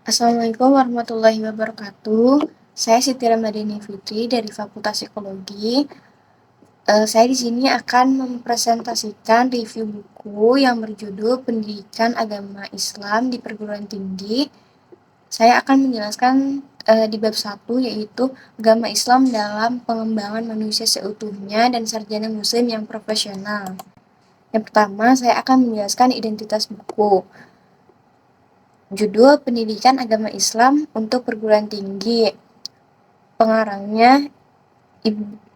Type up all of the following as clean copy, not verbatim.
Assalamualaikum warahmatullahi wabarakatuh. Saya Siti Ramadhani Fitri dari Fakultas Psikologi. Saya di sini akan mempresentasikan review buku yang berjudul Pendidikan Agama Islam di Perguruan Tinggi. Saya akan menjelaskan di bab 1, yaitu Agama Islam dalam Pengembangan Manusia Seutuhnya dan Sarjana Muslim yang Profesional. Yang pertama, saya akan menjelaskan identitas buku. Judul Pendidikan Agama Islam untuk Perguruan Tinggi. Pengarangnya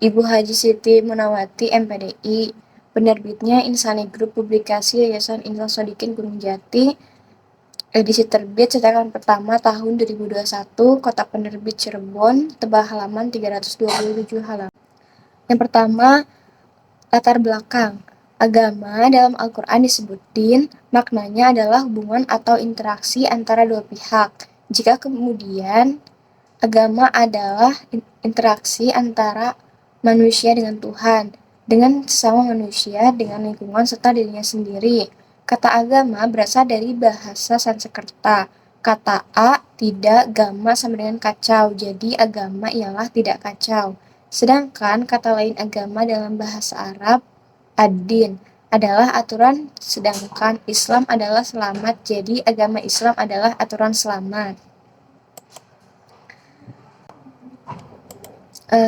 Ibu Haji Siti Munawati MPDI. Penerbitnya Insani Group, publikasi Yayasan Insan Shodikin Gunung Jati. Edisi terbit cetakan pertama tahun 2021, Kota Penerbit Cirebon, tebal halaman 327 halaman. Yang pertama, latar belakang. Agama dalam Al-Quran disebutin maknanya adalah hubungan atau interaksi antara dua pihak. Jika kemudian agama adalah interaksi antara manusia dengan Tuhan, dengan sesama manusia, dengan lingkungan, serta dirinya sendiri. Kata agama berasal dari bahasa Sanskerta. Kata a, tidak, gama sama dengan kacau, jadi agama ialah tidak kacau. Sedangkan kata lain agama dalam bahasa Arab, ad-din, adalah aturan, sedangkan Islam adalah selamat, jadi agama Islam adalah aturan selamat.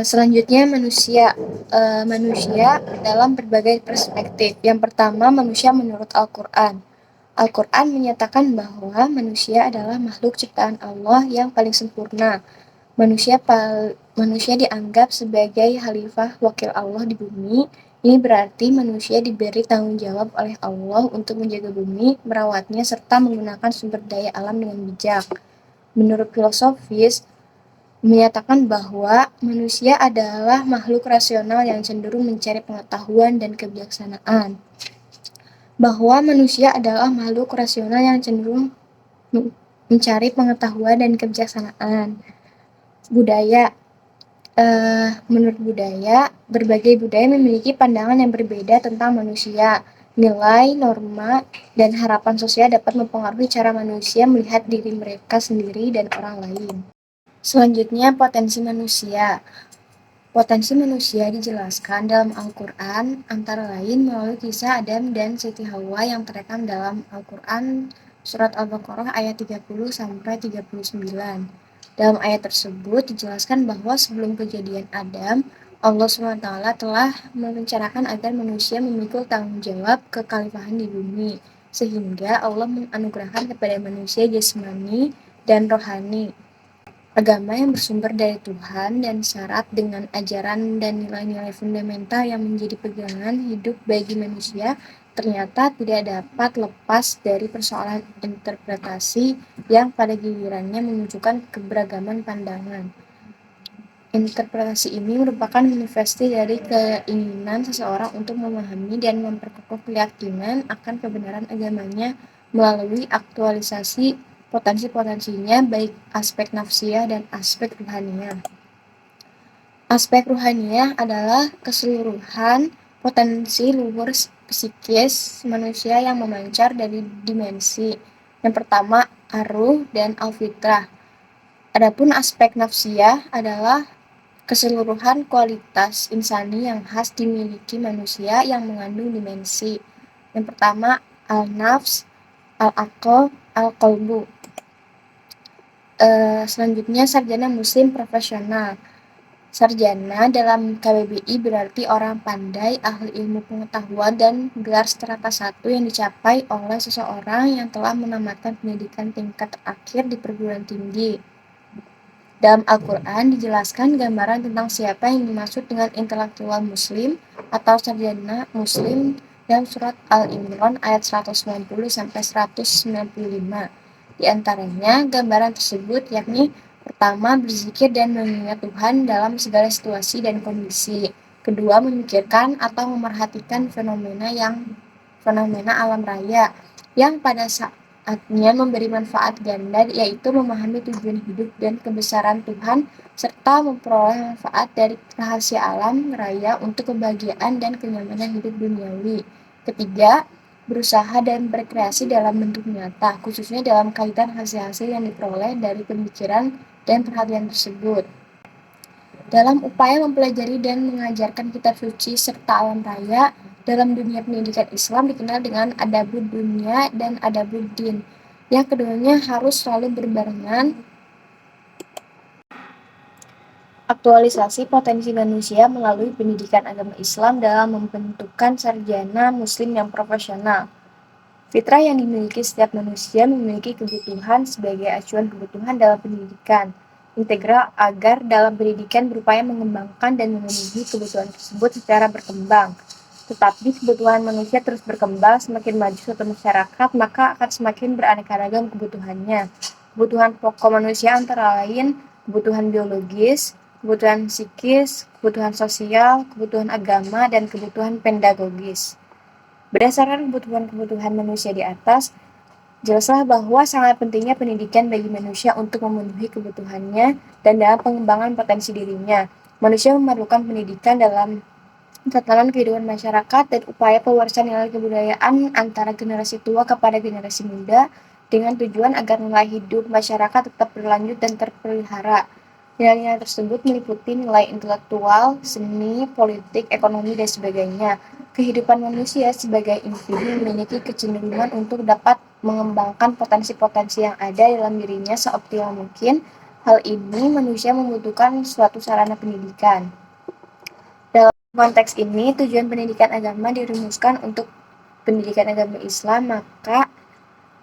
Selanjutnya manusia dalam berbagai perspektif. Yang pertama, manusia menurut Al-Quran. Al-Quran menyatakan bahwa manusia adalah makhluk ciptaan Allah yang paling sempurna. Manusia dianggap sebagai khalifah wakil Allah di bumi. Ini berarti manusia diberi tanggung jawab oleh Allah untuk menjaga bumi, merawatnya, serta menggunakan sumber daya alam dengan bijak. Menurut filosofis, menyatakan bahwa manusia adalah makhluk rasional yang cenderung mencari pengetahuan dan kebijaksanaan. Bahwa manusia adalah makhluk rasional yang cenderung mencari pengetahuan dan kebijaksanaan. Budaya. Menurut budaya, berbagai budaya memiliki pandangan yang berbeda tentang manusia. Nilai, norma, dan harapan sosial dapat mempengaruhi cara manusia melihat diri mereka sendiri dan orang lain. Selanjutnya, potensi manusia. Potensi manusia dijelaskan dalam Al-Quran antara lain melalui kisah Adam dan Siti Hawa yang terekam dalam Al-Quran surat Al-Baqarah ayat 30-39. Dalam ayat tersebut dijelaskan bahwa sebelum kejadian Adam, Allah SWT telah merencanakan agar manusia memikul tanggung jawab kekhalifahan di bumi, sehingga Allah menganugerahkan kepada manusia jasmani dan rohani. Agama yang bersumber dari Tuhan dan syarat dengan ajaran dan nilai-nilai fundamental yang menjadi pegangan hidup bagi manusia ternyata tidak dapat lepas dari persoalan interpretasi yang pada gilirannya memunculkan keberagaman pandangan. Interpretasi ini merupakan manifestasi dari keinginan seseorang untuk memahami dan memperkokoh keyakinan akan kebenaran agamanya melalui aktualisasi potensi-potensinya, baik aspek nafsiyah dan aspek ruhaniyah. Aspek ruhaniyah adalah keseluruhan potensi luhur psikis manusia yang memancar dari dimensi. Yang pertama, ar-ruh dan al-fitrah. Adapun aspek nafsiyah adalah keseluruhan kualitas insani yang khas dimiliki manusia yang mengandung dimensi. Yang pertama, al-nafs, al-aql, al-qalbu. Selanjutnya, sarjana muslim profesional. Sarjana dalam KBBI berarti orang pandai, ahli ilmu pengetahuan, dan gelar strata 1 yang dicapai oleh seseorang yang telah menamatkan pendidikan tingkat terakhir di perguruan tinggi. Dalam Al-Quran dijelaskan gambaran tentang siapa yang dimaksud dengan intelektual muslim atau sarjana muslim dalam surat Al-Imran ayat 190-195. Di antaranya, gambaran tersebut yakni pertama, berzikir dan mengingat Tuhan dalam segala situasi dan kondisi. Kedua, memikirkan atau memerhatikan fenomena alam raya yang pada saatnya memberi manfaat ganda, yaitu memahami tujuan hidup dan kebesaran Tuhan, serta memperoleh manfaat dari rahasia alam raya untuk kebahagiaan dan kenyamanan hidup duniawi. Ketiga, berusaha dan berkreasi dalam bentuk nyata, khususnya dalam kaitan hasil-hasil yang diperoleh dari pemikiran dan perhatian tersebut. Dalam upaya mempelajari dan mengajarkan kitab suci serta alam raya, dalam dunia pendidikan Islam dikenal dengan adabud dunia dan adabud din, yang keduanya harus selalu berbarengan. Aktualisasi potensi manusia melalui pendidikan agama Islam dalam membentukkan sarjana muslim yang profesional. Fitrah yang dimiliki setiap manusia memiliki kebutuhan sebagai acuan kebutuhan dalam pendidikan integral agar dalam pendidikan berupaya mengembangkan dan memenuhi kebutuhan tersebut secara berkembang. Tetapi kebutuhan manusia terus berkembang, semakin maju suatu masyarakat, maka akan semakin beraneka ragam kebutuhannya. Kebutuhan pokok manusia antara lain kebutuhan biologis, kebutuhan psikis, kebutuhan sosial, kebutuhan agama, dan kebutuhan pedagogis. Berdasarkan kebutuhan-kebutuhan manusia di atas, jelaslah bahwa sangat pentingnya pendidikan bagi manusia untuk memenuhi kebutuhannya dan dalam pengembangan potensi dirinya. Manusia memerlukan pendidikan dalam tatanan kehidupan masyarakat dan upaya pewarisan nilai kebudayaan antara generasi tua kepada generasi muda dengan tujuan agar nilai hidup masyarakat tetap berlanjut dan terpelihara. Nilai-nilai tersebut meliputi nilai intelektual, seni, politik, ekonomi, dan sebagainya. Kehidupan manusia sebagai individu memiliki kecenderungan untuk dapat mengembangkan potensi-potensi yang ada dalam dirinya seoptimal mungkin. Hal ini manusia membutuhkan suatu sarana pendidikan. Dalam konteks ini, tujuan pendidikan agama dirumuskan untuk pendidikan agama Islam, maka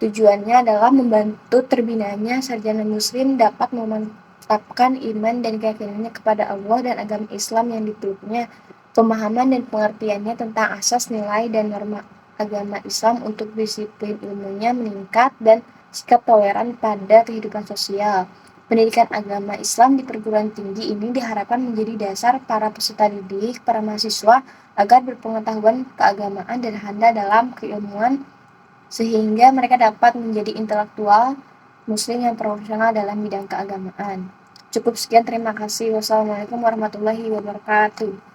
tujuannya adalah membantu terbinanya sarjana muslim dapat memantapkan iman dan keyakinannya kepada Allah dan agama Islam yang dipeluknya, pemahaman dan pengertiannya tentang asas nilai dan norma agama Islam untuk disiplin ilmunya meningkat dan sikap toleran pada kehidupan sosial. Pendidikan agama Islam di perguruan tinggi ini diharapkan menjadi dasar para peserta didik, para mahasiswa, agar berpengetahuan keagamaan dan handal dalam keilmuan sehingga mereka dapat menjadi intelektual muslim yang profesional dalam bidang keagamaan. Cukup sekian, terima kasih. Wassalamualaikum warahmatullahi wabarakatuh.